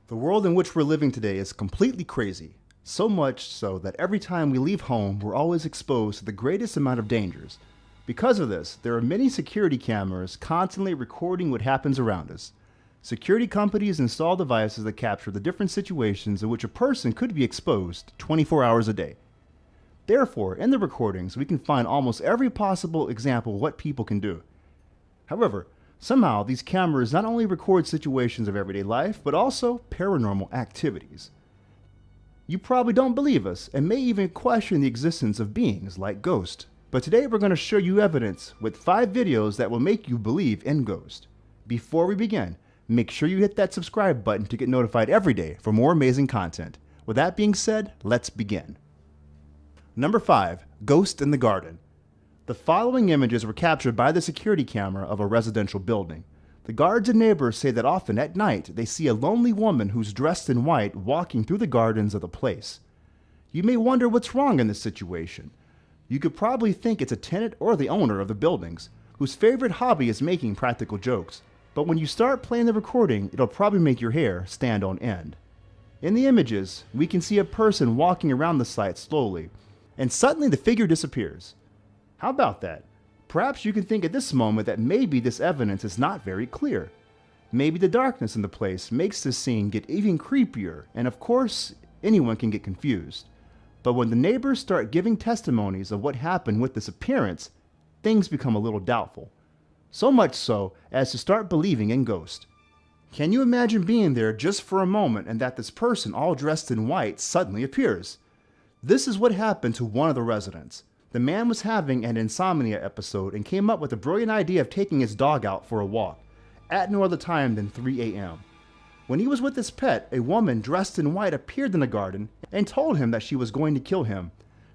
The world in which we're living today is completely crazy. So much so that every time we leave home, we're always exposed to the greatest amount of dangers. Because of this, there are many security cameras constantly recording what happens around us. Security companies install devices that capture the different situations in which a person could be exposed 24 hours a day. Therefore, in the recordings, we can find almost every possible example of what people can do. However, somehow these cameras not only record situations of everyday life, but also paranormal activities. You probably don't believe us and may even question the existence of beings like ghosts. But today we're going to show you evidence with 5 videos that will make you believe in ghosts. Before we begin, make sure you hit that subscribe button to get notified every day for more amazing content. With that being said, let's begin. Number 5. Ghost in the Garden. The following images were captured by the security camera of a residential building. The guards and neighbors say that often at night they see a lonely woman who's dressed in white walking through the gardens of the place. You may wonder what's wrong in this situation. You could probably think it's a tenant or the owner of the buildings, whose favorite hobby is making practical jokes. But when you start playing the recording, it'll probably make your hair stand on end. In the images, we can see a person walking around the site slowly, and suddenly the figure disappears. How about that? Perhaps you can think at this moment that maybe this evidence is not very clear. Maybe the darkness in the place makes this scene get even creepier, and of course, anyone can get confused. But when the neighbors start giving testimonies of what happened with this appearance, things become a little doubtful. So much so as to start believing in ghosts. Can you imagine being there just for a moment and that this person all dressed in white suddenly appears? This is what happened to one of the residents. The man was having an insomnia episode and came up with the brilliant idea of taking his dog out for a walk, at no other time than 3 a.m. When he was with his pet, a woman dressed in white appeared in the garden and told him that she was going to kill him.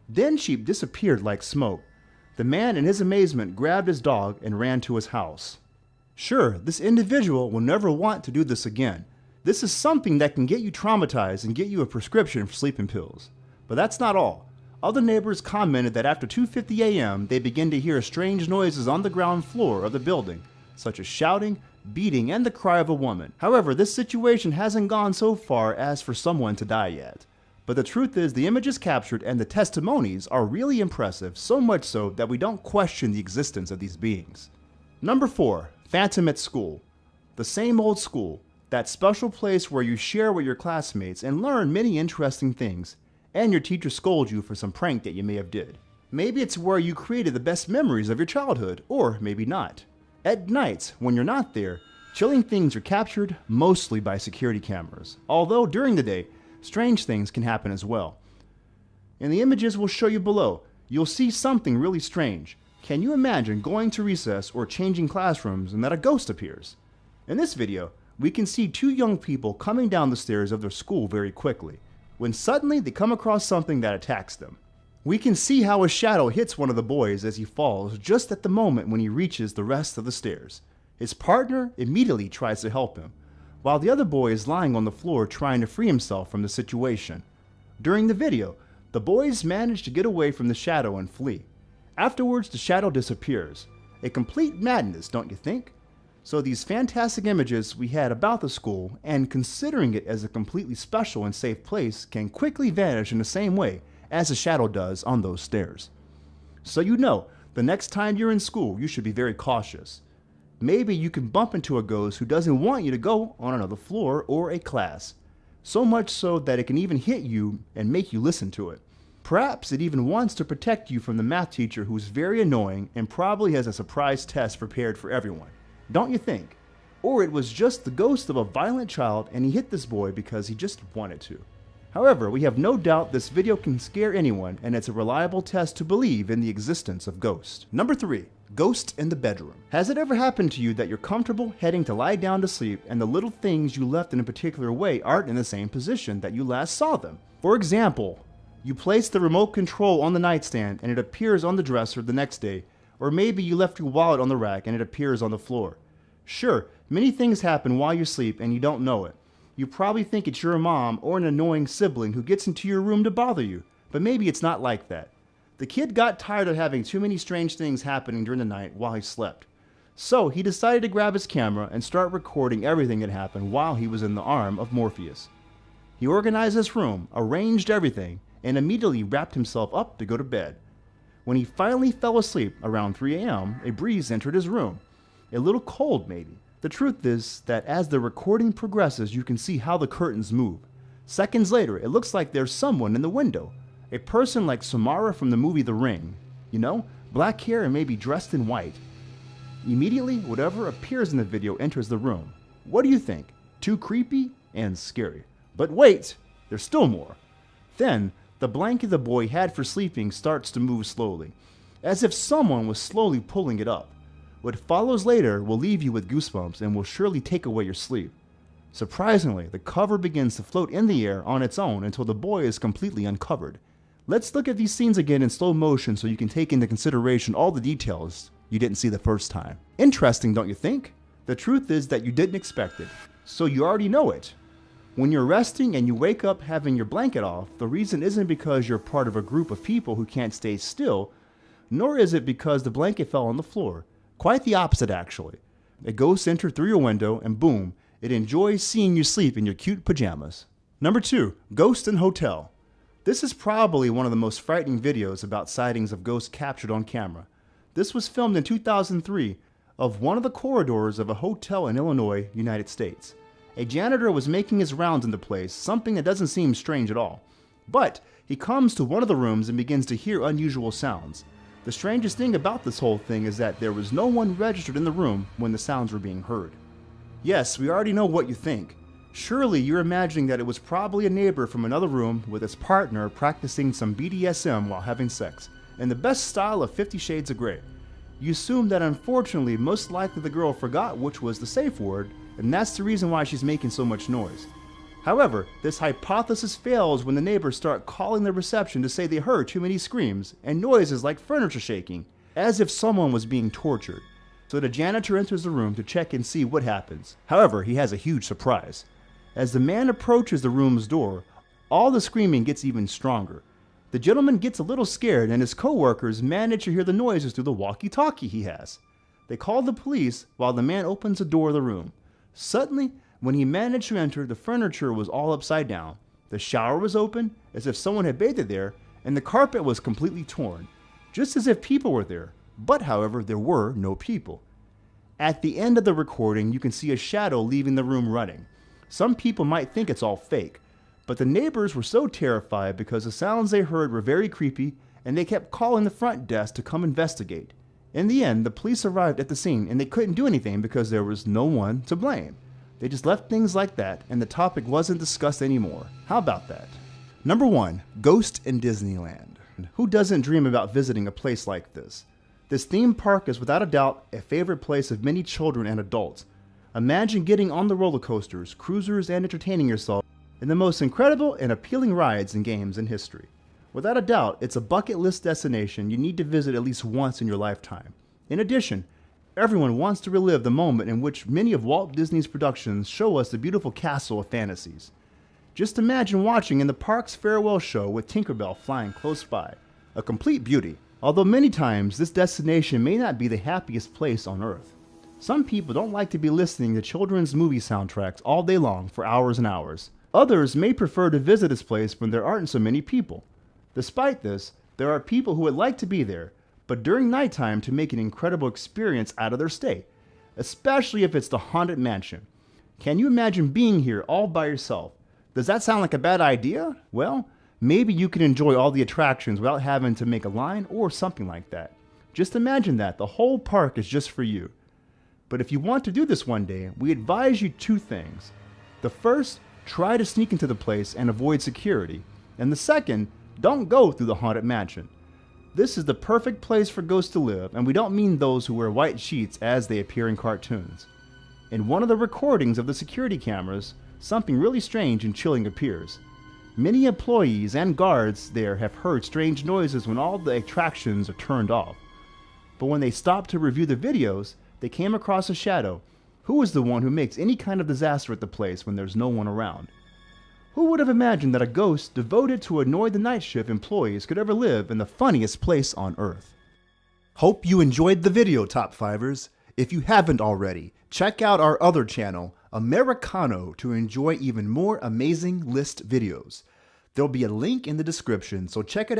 Then she disappeared like smoke. The man, in his amazement, grabbed his dog and ran to his house. Sure, this individual will never want to do this again. This is something that can get you traumatized and get you a prescription for sleeping pills. But that's not all. Other neighbors commented that after 2:50 a.m., they began to hear strange noises on the ground floor of the building, such as shouting, beating, and the cry of a woman. However, this situation hasn't gone so far as for someone to die yet. But the truth is, the images captured and the testimonies are really impressive, so much so that we don't question the existence of these beings. Number 4. Phantom at School. The same old school, that special place where you share with your classmates and learn many interesting things, and your teacher scolds you for some prank that you may have did. Maybe it's where you created the best memories of your childhood, or maybe not. At nights, when you're not there, chilling things are captured mostly by security cameras, although during the day, strange things can happen as well. In the images we'll show you below, you'll see something really strange. Can you imagine going to recess or changing classrooms and that a ghost appears? In this video, we can see 2 young people coming down the stairs of their school very quickly, when suddenly they come across something that attacks them. We can see how a shadow hits one of the boys as he falls just at the moment when he reaches the rest of the stairs. His partner immediately tries to help him, while the other boy is lying on the floor trying to free himself from the situation. During the video, the boys manage to get away from the shadow and flee. Afterwards, the shadow disappears. A complete madness, don't you think? So these fantastic images we had about the school, and considering it as a completely special and safe place, can quickly vanish in the same way as a shadow does on those stairs. So you know, the next time you're in school, you should be very cautious. Maybe you can bump into a ghost who doesn't want you to go on another floor or a class. So much so that it can even hit you and make you listen to it. Perhaps it even wants to protect you from the math teacher who's very annoying and probably has a surprise test prepared for everyone. Don't you think? Or it was just the ghost of a violent child and he hit this boy because he just wanted to. However, we have no doubt this video can scare anyone, and it's a reliable test to believe in the existence of ghosts. Number 3. Ghost in the bedroom. Has it ever happened to you that you're comfortable heading to lie down to sleep and the little things you left in a particular way aren't in the same position that you last saw them? For example, you place the remote control on the nightstand and it appears on the dresser the next day, or maybe you left your wallet on the rack and it appears on the floor. Sure, many things happen while you sleep and you don't know it. You probably think it's your mom or an annoying sibling who gets into your room to bother you, but maybe it's not like that. The kid got tired of having too many strange things happening during the night while he slept. So he decided to grab his camera and start recording everything that happened while he was in the arm of Morpheus. He organized his room, arranged everything, and immediately wrapped himself up to go to bed. When he finally fell asleep around 3 a.m., a breeze entered his room. A little cold, maybe. The truth is that as the recording progresses, you can see how the curtains move. Seconds later, it looks like there's someone in the window. A person like Samara from the movie The Ring. You know, black hair and maybe dressed in white. Immediately, whatever appears in the video enters the room. What do you think? Too creepy and scary. But wait, there's still more. Then, the blanket the boy had for sleeping starts to move slowly, as if someone was slowly pulling it up. What follows later will leave you with goosebumps and will surely take away your sleep. Surprisingly, the cover begins to float in the air on its own until the boy is completely uncovered. Let's look at these scenes again in slow motion so you can take into consideration all the details you didn't see the first time. Interesting, don't you think? The truth is that you didn't expect it, so you already know it. When you're resting and you wake up having your blanket off, the reason isn't because you're part of a group of people who can't stay still, nor is it because the blanket fell on the floor. Quite the opposite, actually. A ghost entered through your window and boom, it enjoys seeing you sleep in your cute pajamas. Number 2, Ghost in Hotel. This is probably one of the most frightening videos about sightings of ghosts captured on camera. This was filmed in 2003 of one of the corridors of a hotel in Illinois, United States. A janitor was making his rounds in the place, something that doesn't seem strange at all. But he comes to one of the rooms and begins to hear unusual sounds. The strangest thing about this whole thing is that there was no one registered in the room when the sounds were being heard. Yes, we already know what you think. Surely you're imagining that it was probably a neighbor from another room with his partner practicing some BDSM while having sex, in the best style of 50 Shades of Grey. You assume that unfortunately most likely the girl forgot which was the safe word, and that's the reason why she's making so much noise. However, this hypothesis fails when the neighbors start calling the reception to say they heard too many screams and noises like furniture shaking, as if someone was being tortured. So the janitor enters the room to check and see what happens. However, he has a huge surprise. As the man approaches the room's door, all the screaming gets even stronger. The gentleman gets a little scared and his co-workers manage to hear the noises through the walkie-talkie he has. They call the police while the man opens the door of the room. Suddenly, when he managed to enter, the furniture was all upside down. The shower was open, as if someone had bathed there, and the carpet was completely torn, just as if people were there. But however, there were no people. At the end of the recording, you can see a shadow leaving the room running. Some people might think it's all fake, but the neighbors were so terrified because the sounds they heard were very creepy, and they kept calling the front desk to come investigate. In the end, the police arrived at the scene and they couldn't do anything because there was no one to blame. They just left things like that and the topic wasn't discussed anymore. How about that? Number 1, Ghost in Disneyland. Who doesn't dream about visiting a place like this? This theme park is without a doubt a favorite place of many children and adults. Imagine getting on the roller coasters, cruisers, and entertaining yourself in the most incredible and appealing rides and games in history. Without a doubt, it's a bucket list destination you need to visit at least once in your lifetime. In addition, everyone wants to relive the moment in which many of Walt Disney's productions show us the beautiful castle of fantasies. Just imagine watching in the park's farewell show with Tinkerbell flying close by. A complete beauty. Although many times this destination may not be the happiest place on earth. Some people don't like to be listening to children's movie soundtracks all day long for hours and hours. Others may prefer to visit this place when there aren't so many people. Despite this, there are people who would like to be there, but during nighttime to make an incredible experience out of their stay, especially if it's the Haunted Mansion. Can you imagine being here all by yourself? Does that sound like a bad idea? Well, maybe you can enjoy all the attractions without having to make a line or something like that. Just imagine that the whole park is just for you. But if you want to do this one day, we advise you 2 things. The first, try to sneak into the place and avoid security. And the second, don't go through the Haunted Mansion. This is the perfect place for ghosts to live, and we don't mean those who wear white sheets as they appear in cartoons. In one of the recordings of the security cameras, something really strange and chilling appears. Many employees and guards there have heard strange noises when all the attractions are turned off. But when they stopped to review the videos, they came across a shadow. Who is the one who makes any kind of disaster at the place when there's no one around? Who would have imagined that a ghost devoted to annoy the night shift employees could ever live in the funniest place on earth? Hope you enjoyed the video, Top 5ers. If you haven't already, check out our other channel, Americano, to enjoy even more amazing list videos. There'll be a link in the description, so check it out.